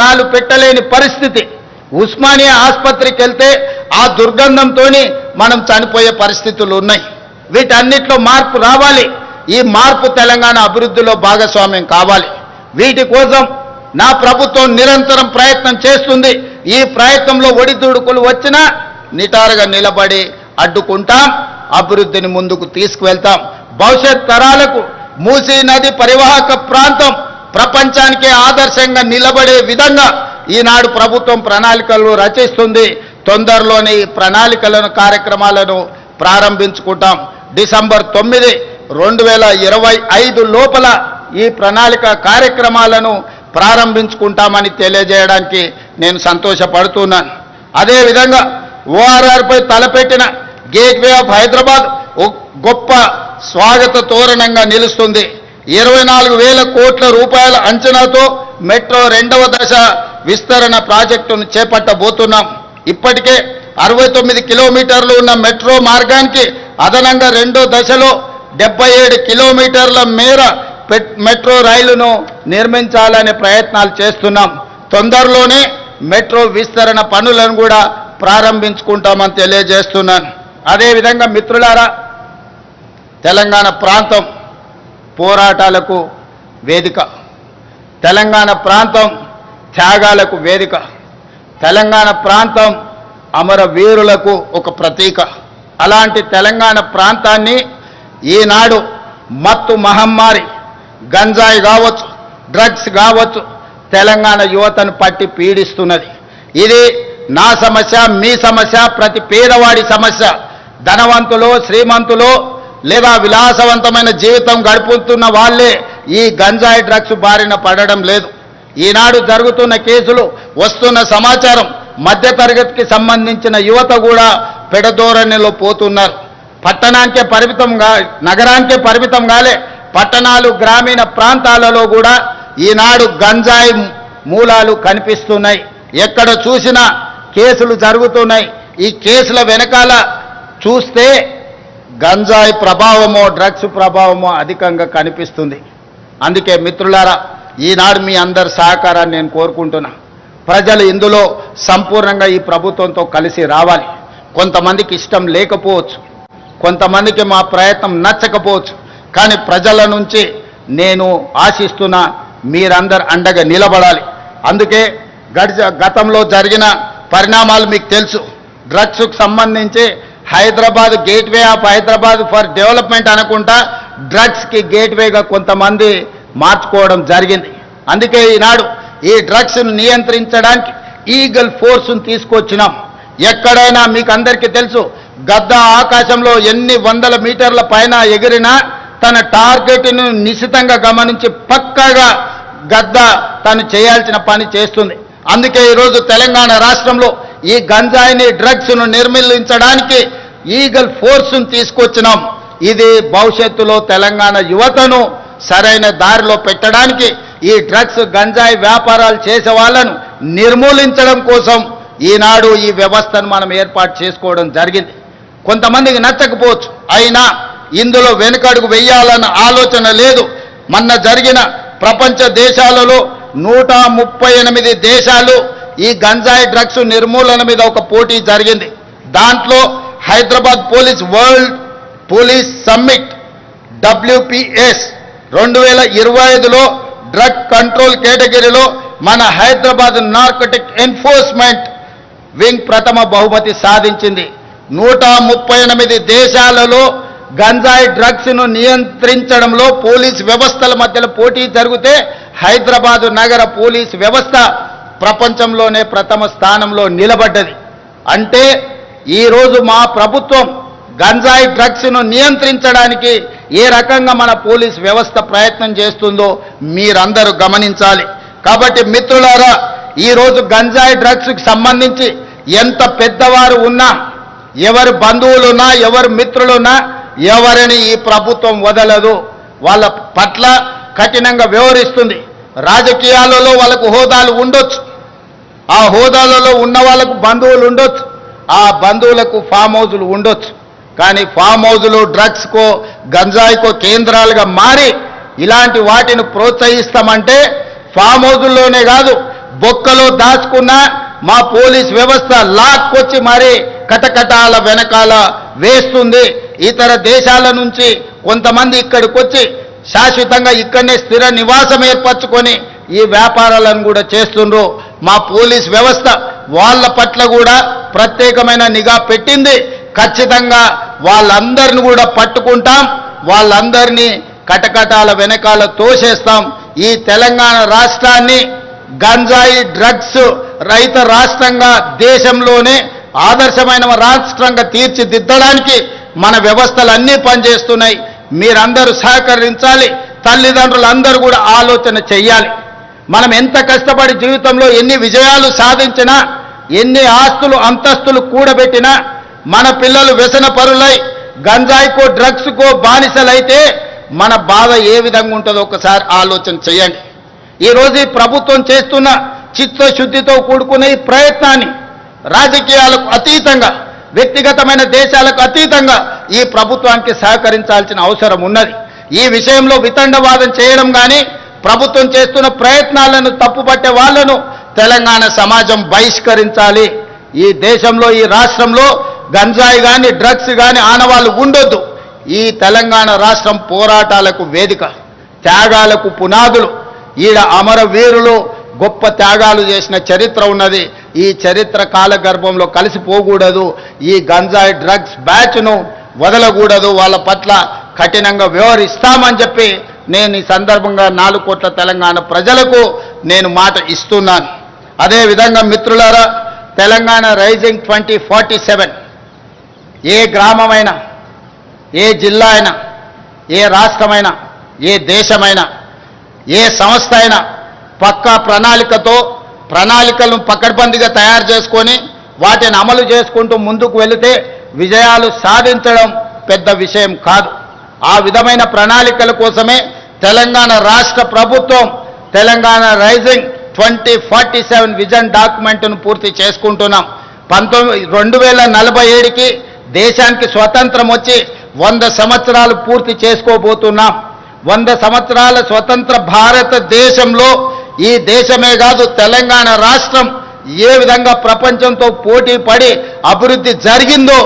కాలు పెట్టలేని పరిస్థితి. ఉస్మానియా ఆసుపత్రికి వెళ్తే ఆ దుర్గంధంతో మనం చనిపోయే పరిస్థితులు ఉన్నాయి. వీటన్నిటిలో మార్పు రావాలి. ఈ మార్పు తెలంగాణ అభివృద్ధిలో భాగస్వామ్యం కావాలి. వీటి కోసం నా ప్రభుత్వం నిరంతరం ప్రయత్నం చేస్తుంది. ఈ ప్రయత్నంలో ఒడిదుడుకులు వచ్చినా నిటారుగా నిలబడి అడ్డుకుంటాం, అభివృద్ధిని ముందుకు తీసుకువెళ్తాం. భవిష్యత్ తరాలకు మూసీ నది పరివాహక ప్రాంతం ప్రపంచానికే ఆదర్శంగా నిలబడే విధంగా ఈనాడు ప్రభుత్వం ప్రణాళికలు రచిస్తుంది. తొందరలోనే ఈ ప్రణాళికలను కార్యక్రమాలను ప్రారంభించుకుంటాం. డిసెంబర్ 9, 2025 లోపల ఈ ప్రణాళిక కార్యక్రమాలను ప్రారంభించుకుంటామని తెలియజేయడానికి నేను సంతోషపడుతున్నాను. అదేవిధంగా ఓఆర్ఆర్పై తలపెట్టిన గేట్వే ఆఫ్ హైదరాబాద్ గొప్ప స్వాగత తోరణంగా నిలుస్తుంది. 24,000 కోట్ల రూపాయల అంచనాతో మెట్రో 2వ దశ విస్తరణ ప్రాజెక్టును చేపట్టబోతున్నాం. ఇప్పటికే 69 కిలోమీటర్లు ఉన్న మెట్రో మార్గానికి అదనంగా 2వ దశలో 77 కిలోమీటర్ల మేర మెట్రో రైలును నిర్మించాలనే ప్రయత్నాలు చేస్తున్నాం. తొందరలోనే మెట్రో విస్తరణ పనులను కూడా ప్రారంభించుకుంటామని తెలియజేస్తున్నాను. అదేవిధంగా మిత్రులారా, తెలంగాణ ప్రాంతం పోరాటాలకు వేదిక, తెలంగాణ ప్రాంతం త్యాగాలకు వేదిక, తెలంగాణ ప్రాంతం అమరవీరులకు ఒక ప్రతీక. అలాంటి తెలంగాణ ప్రాంతాన్ని ఈనాడు మత్తు మహమ్మారి, గంజాయి కావచ్చు, డ్రగ్స్ కావచ్చు, తెలంగాణ యువతను పట్టి పీడిస్తున్నది. ఇది నా సమస్య, మీ సమస్య, ప్రతి పేదవాడి సమస్య. ధనవంతులు, శ్రీమంతులు లేదా విలాసవంతమైన జీవితం గడుపుతున్న వాళ్ళే ఈ గంజాయి డ్రగ్స్ బారిన పడడం లేదు. ఈనాడు జరుగుతున్న కేసులు, వస్తున్న సమాచారం, మధ్యతరగతికి సంబంధించిన యువత కూడా పెడధోరణిలో పోతున్నారు. పట్టణానికే పరిమితంగా, నగరానికే పరిమితం కాలే, పట్టణాలు, గ్రామీణ ప్రాంతాలలో కూడా ఈనాడు గంజాయి మూలాలు కనిపిస్తున్నాయి. ఎక్కడ చూసినా కేసులు జరుగుతున్నాయి. ఈ కేసుల వెనకాల చూస్తే గంజాయి ప్రభావమో, డ్రగ్స్ ప్రభావమో అధికంగా కనిపిస్తుంది. అందుకే మిత్రులారా, ఈనాడు మీ అందరి సహకారాన్ని నేను కోరుకుంటున్నా. ప్రజలు ఇందులో సంపూర్ణంగా ఈ ప్రభుత్వంతో కలిసి రావాలి. కొంతమందికి ఇష్టం లేకపోవచ్చు, కొంతమందికి మా ప్రయత్నం నచ్చకపోవచ్చు, కానీ ప్రజల నుంచి నేను ఆశిస్తున్నా మీరందరు అండగా నిలబడాలి. అందుకే గతంలో జరిగిన పరిణామాలు మీకు తెలుసు. డ్రగ్స్కు సంబంధించి Hyderabad gateway of Hyderabad for development అనుకుంటా డ్రగ్స్కి గేట్వేగా కొంతమంది మార్చుకోవడం జరిగింది. అందుకే ఈనాడు ఈ డ్రగ్స్ను నియంత్రించడానికి ఈగల్ ఫోర్స్ను తీసుకొచ్చినాం. ఎక్కడైనా మీకు అందరికీ తెలుసు, గద్ద ఆకాశంలో ఎన్ని వందల మీటర్ల పైన ఎగిరినా తన టార్గెట్ను నిశితంగా గమనించి పక్కాగా గద్ద తను చేయాల్సిన పని చేస్తుంది. అందుకే ఈరోజు తెలంగాణ రాష్ట్రంలో ఈ గంజాయిని, డ్రగ్స్ను నిర్మూలించడానికి ఈగల్ ఫోర్స్ను తీసుకొచ్చినాం. ఇది భవిష్యత్తులో తెలంగాణ యువతను సరైన దారిలో పెట్టడానికి, ఈ డ్రగ్స్, గంజాయి వ్యాపారాలు చేసే వాళ్ళను నిర్మూలించడం కోసం ఈనాడు ఈ వ్యవస్థను మనం ఏర్పాటు చేసుకోవడం జరిగింది. కొంతమందికి నచ్చకపోవచ్చు, అయినా ఇందులో వెనుకడుగు వెయ్యాలన్న ఆలోచన లేదు. మొన్న జరిగిన ప్రపంచ దేశాలలో 138 దేశాలు ఈ గంజాయి డ్రగ్స్ నిర్మూలన మీద ఒక పోటీ జరిగింది. దాంట్లో Hyderabad police world police summit WPS 2025లో డ్రగ్ కంట్రోల్ కేటగిరీలో మన హైదరాబాద్ నార్కోటిక్ ఎన్ఫోర్స్మెంట్ వింగ్ ప్రథమ బహుమతి సాధించింది. 138 దేశాలలో గంజాయి డ్రగ్స్ను నియంత్రించడంలో పోలీస్ వ్యవస్థల మధ్యలో పోటీ జరిగితే హైదరాబాదు నగర పోలీస్ వ్యవస్థ ప్రపంచంలోనే ప్రథమ స్థానంలో నిలబడ్డది. అంటే ఈరోజు మా ప్రభుత్వం గంజాయి డ్రగ్స్ను నియంత్రించడానికి ఏ రకంగా మన పోలీస్ వ్యవస్థ ప్రయత్నం చేస్తుందో మీరందరూ గమనించాలి. కాబట్టి మిత్రులారా, ఈరోజు గంజాయి డ్రగ్స్కి సంబంధించి ఎంత పెద్దవారు ఉన్నా, ఎవరి బంధువులున్నా, ఎవరి మిత్రులున్నా, ఎవరిని ఈ ప్రభుత్వం వదలదు. వాళ్ళ పట్ల కఠినంగా వ్యవహరిస్తుంది. రాజకీయాలలో వాళ్ళకు హోదాలు ఉండొచ్చు, ఆ హోదాలలో ఉన్న వాళ్ళకు బంధువులు ఉండొచ్చు, ఆ బంధువులకు ఫామ్ హౌజులు ఉండొచ్చు. కానీ ఫామ్ హౌజులు డ్రగ్స్కో, గంజాయికో కేంద్రాలుగా మారి ఇలాంటి వాటిని ప్రోత్సహిస్తామంటే ఫామ్ హౌజుల్లోనే కాదు, బొక్కలో దాచుకున్న మా పోలీస్ వ్యవస్థ లాక్కొచ్చి మరి కటకటాల వెనకాల వేస్తుంది. ఇతర దేశాల నుంచి కొంతమంది ఇక్కడికి వచ్చి శాశ్వతంగా ఇక్కడనే స్థిర నివాసం ఏర్పరచుకొని ఈ వ్యాపారాలను కూడా చేస్తుండ్రు. మా పోలీస్ వ్యవస్థ వాళ్ళ పట్ల కూడా ప్రత్యేకమైన నిఘా పెట్టింది. ఖచ్చితంగా వాళ్ళందరిని కూడా పట్టుకుంటాం, వాళ్ళందరినీ కటకటాల వెనకాల తోసేస్తాం. ఈ తెలంగాణ రాష్ట్రాన్ని గంజాయి డ్రగ్స్ రహిత రాష్ట్రంగా దేశంలోనే ఆదర్శమైన రాష్ట్రంగా తీర్చిదిద్దడానికి మన వ్యవస్థలన్నీ పనిచేస్తున్నాయి. మీరందరూ సహకరించాలి. తల్లిదండ్రులందరూ కూడా ఆలోచన చెయ్యాలి. మనం ఎంత కష్టపడి జీవితంలో ఎన్ని విజయాలు సాధించినా, ఎన్ని ఆస్తులు అంతస్తులు కూడబెట్టినా మన పిల్లలు వ్యసన పరులై గంజాయికో డ్రగ్స్కో బానిసలైతే మన బాధ ఏ విధంగా ఉంటుందో ఒకసారి ఆలోచన చేయండి. ఈరోజు ఈ ప్రభుత్వం చేస్తున్న చిత్తశుద్ధితో కూడుకున్న ఈ ప్రయత్నాన్ని రాజకీయాలకు అతీతంగా, వ్యక్తిగతమైన దేశాలకు అతీతంగా ఈ ప్రభుత్వానికి సహకరించాల్సిన అవసరం ఉన్నది. ఈ విషయంలో వితండవాదం చేయడం కానీ, ప్రభుత్వం చేస్తున్న ప్రయత్నాలను తప్పుపట్టే వాళ్లను తెలంగాణ సమాజం బహిష్కరించాలి. ఈ దేశంలో, ఈ రాష్ట్రంలో గంజాయి కానీ డ్రగ్స్ కానీ ఆనవాళ్లు ఉండొద్దు. ఈ తెలంగాణ రాష్ట్రం పోరాటాలకు వేదిక, త్యాగాలకు పునాదులు. ఈడ అమరవీరులు గొప్ప త్యాగాలు చేసిన చరిత్ర ఉన్నది. ఈ చరిత్ర కాలగర్భంలో కలిసిపోకూడదు. ఈ గంజాయి డ్రగ్స్ బ్యాచ్ను వదలకూడదు. వాళ్ళ పట్ల కఠినంగా వ్యవహరిస్తామని చెప్పి నేను ఈ సందర్భంగా 4 కోట్ల తెలంగాణ ప్రజలకు నేను మాట ఇస్తున్నాను. అదేవిధంగా మిత్రులారా, తెలంగాణ రైజింగ్ 2047 ఏ గ్రామమైనా, ఏ జిల్లా అయినా, ఏ రాష్ట్రమైనా, ఏ దేశమైనా, ఏ సంస్థ అయినా పక్కా ప్రణాళికలను పకడ్బందీగా తయారు చేసుకొని వాటిని అమలు చేసుకుంటూ ముందుకు వెళితే విజయాలు సాధించడం పెద్ద విషయం కాదు. ఆ విధమైన ప్రణాళికల కోసమే తెలంగాణ రాష్ట్ర ప్రభుత్వం తెలంగాణ రైజింగ్ 2047 విజన్ డాక్యుమెంట్ను పూర్తి చేసుకుంటున్నాం. 2047కి దేశానికి స్వతంత్రం వచ్చి 100 సంవత్సరాలు పూర్తి చేసుకోబోతున్నాం. 100 సంవత్సరాల స్వతంత్ర భారతదేశంలో ఈ దేశమే కాదు, తెలంగాణ రాష్ట్రం ఏ విధంగా ప్రపంచంతో పోటీ పడి అభివృద్ధి జరిగిందో